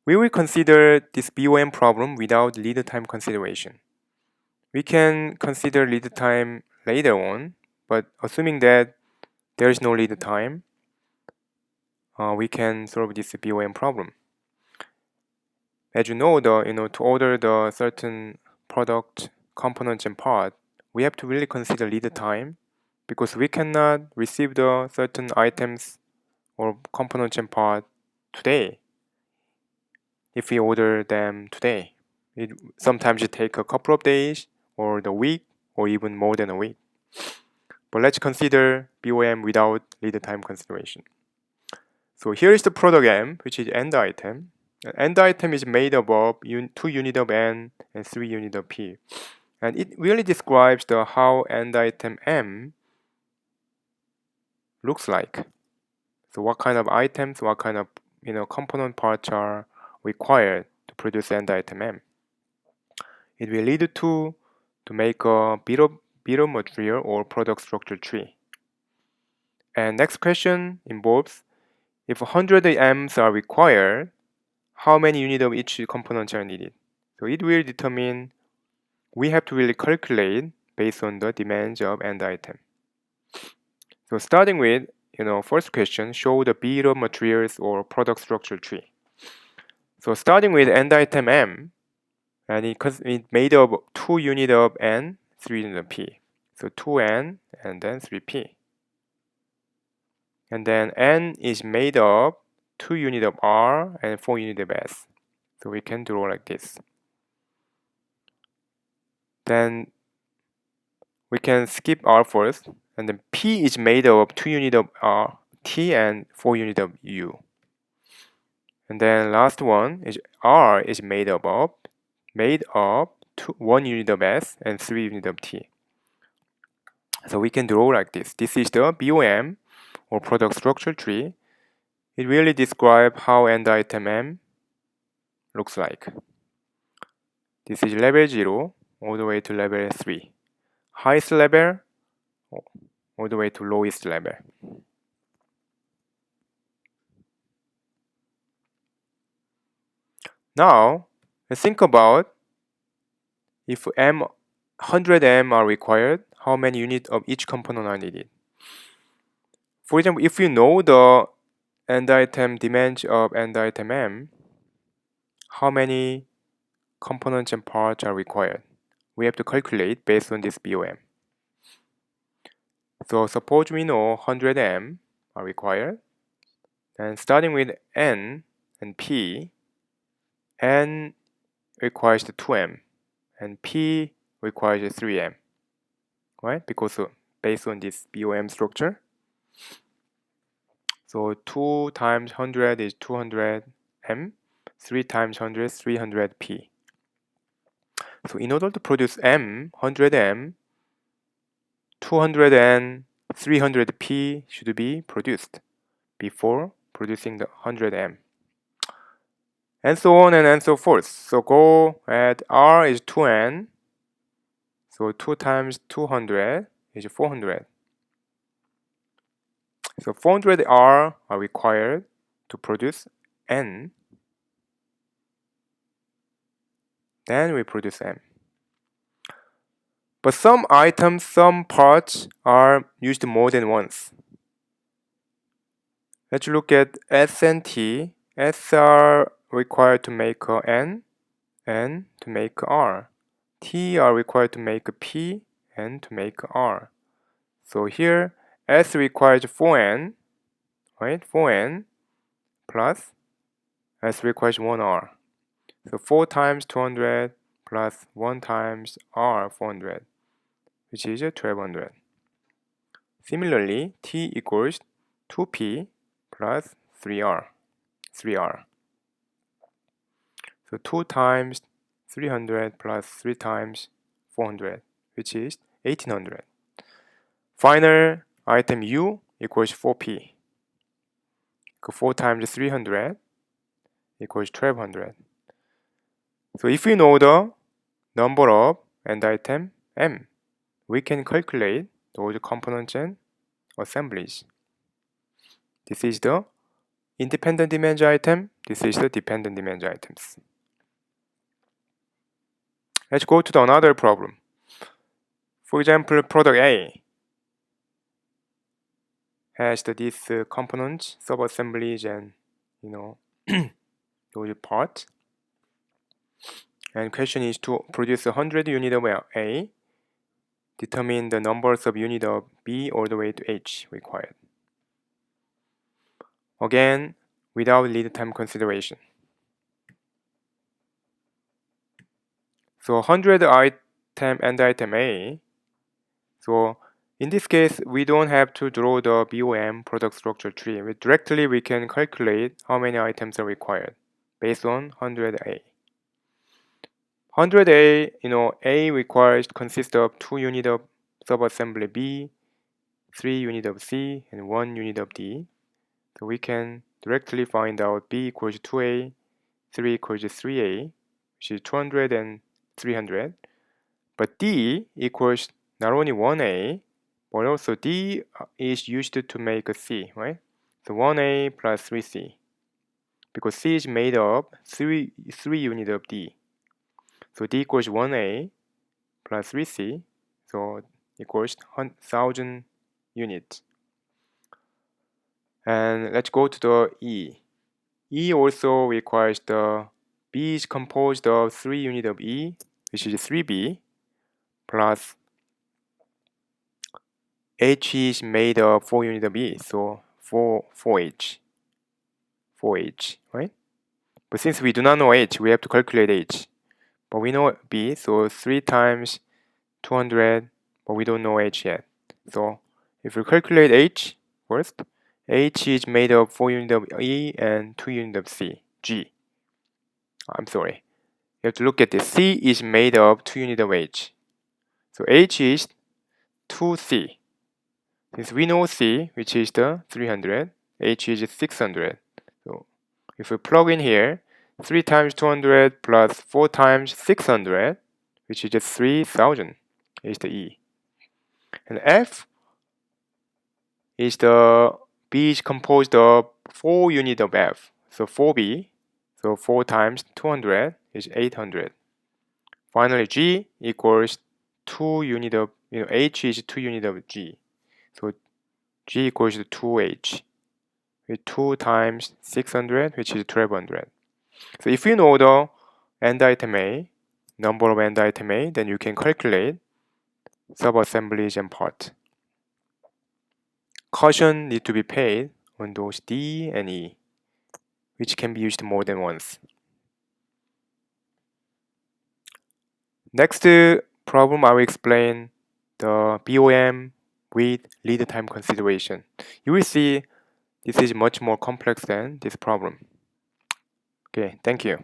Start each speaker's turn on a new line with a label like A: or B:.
A: We will consider this BOM problem without lead time consideration. We can consider lead time later on, but assuming that there is no lead time, we can solve this BOM problem. As you know, to order the certain product, components, and part, we have to really consider lead time because we cannot receive the certain items or components and part today if we order them today. Sometimes it takes a couple of days or the week or even more than a week. But let's consider BOM without lead time consideration. So here is the product M, which is end item. End item is made up of 2 units of N and 3 units of P. And it really describes how end item M looks like. So what kind of items, what kind of component parts are required to produce end item M. It will lead to make a bill of material or product structure tree. And next question involves if 100 M's are required, how many units of each component are needed? So it will determine, we have to really calculate based on the demands of end item. So starting with, first question, show the bill of materials or product structure tree. So starting with end item M, and it's made of 2 units of N, 3 units of P. So 2N and then 3P. And then N is made of 2 units of R and 4 units of S. So we can draw like this. Then we can skip R first, and then P is made of 2 units of R, T and 4 units of U. And then last one is R is made of 1 unit of S and 3 units of T. So we can draw like this. This is the BOM or product structure tree. It really describes how end item M looks like. This is level 0 all the way to level 3. Highest level all the way to lowest level. Now, let's think about if 100 M are required, how many units of each component are needed. For example, if you know the end item demands of end item M, how many components and parts are required? We have to calculate based on this BOM. So suppose we know 100 M are required, and starting with N and P, N requires 2M and P requires 3M, right? Because based on this BOM structure. So 2 times 100 is 200 M, 3 times 100 is 300 P. So in order to produce M, 100 M, 200 and 300 P should be produced before producing the 100 M. And so on and so forth. So go at R is 2N. So 2 times 200 is 400. So 400 R are required to produce N. Then we produce M. But some items, some parts are used more than once. Let's look at S and T. S are required to make N and to make R. T are required to make P and to make R. So here S requires 4N, right? 4N plus S requires 1R. So 4 times 200 plus 1 times R 400, which is 1200. Similarly, T equals 2P plus 3R. So 2 times 300 plus 3 times 400, which is 1800. Final item U equals 4P. 4 times 300 equals 1200. So if we know the number of end item M, we can calculate those components and assemblies. This is the independent demand item. This is the dependent demand items. Let's go to another problem. For example, product A has these components, sub-assemblies, and those parts. And question is to produce 100 units of A. Determine the numbers of units of B all the way to H required. Again, without lead time consideration. So 100 item and item A. So in this case, we don't have to draw the BOM product structure tree. Directly we can calculate how many items are required based on 100A. 100A, A consists of 2 units of subassembly B, 3 units of C, and 1 unit of D. So we can directly find out B equals 2A, 3 equals 3A, which is 200 and 300. But D equals not only 1A, but also D is used to make a C, right? So 1A plus 3C. Because C is made of 3 units of D. So D equals 1A plus 3C. So equals 1,000 units. And let's go to the E. E also requires the B is composed of 3 units of E, which is 3B, plus H is made of 4 units of E, so 4H, right? But since we do not know H, we have to calculate H. But we know B, so 3 times 200, but we don't know H yet. So if we calculate H first, H is made of 4 units of E and 2 units of C, G. I'm sorry. You have to look at this. C is made of 2 units of H. So H is 2C. Since we know C, which is the 300, H is 600. So if we plug in here, 3 times 200 plus 4 times 600, which is just 3,000, is the E. And F is B is composed of 4 units of F. So 4B, so 4 times 200 is 800. Finally, G equals 2 units of, H is 2 units of G. So G equals to 2H, with 2 times 600, which is 1200. So if you know the end item A, number of end item A, then you can calculate sub-assemblies and parts. Caution need to be paid on those D and E, which can be used more than once. Next problem, I will explain the BOM with lead time consideration. You will see this is much more complex than this problem. Okay, thank you.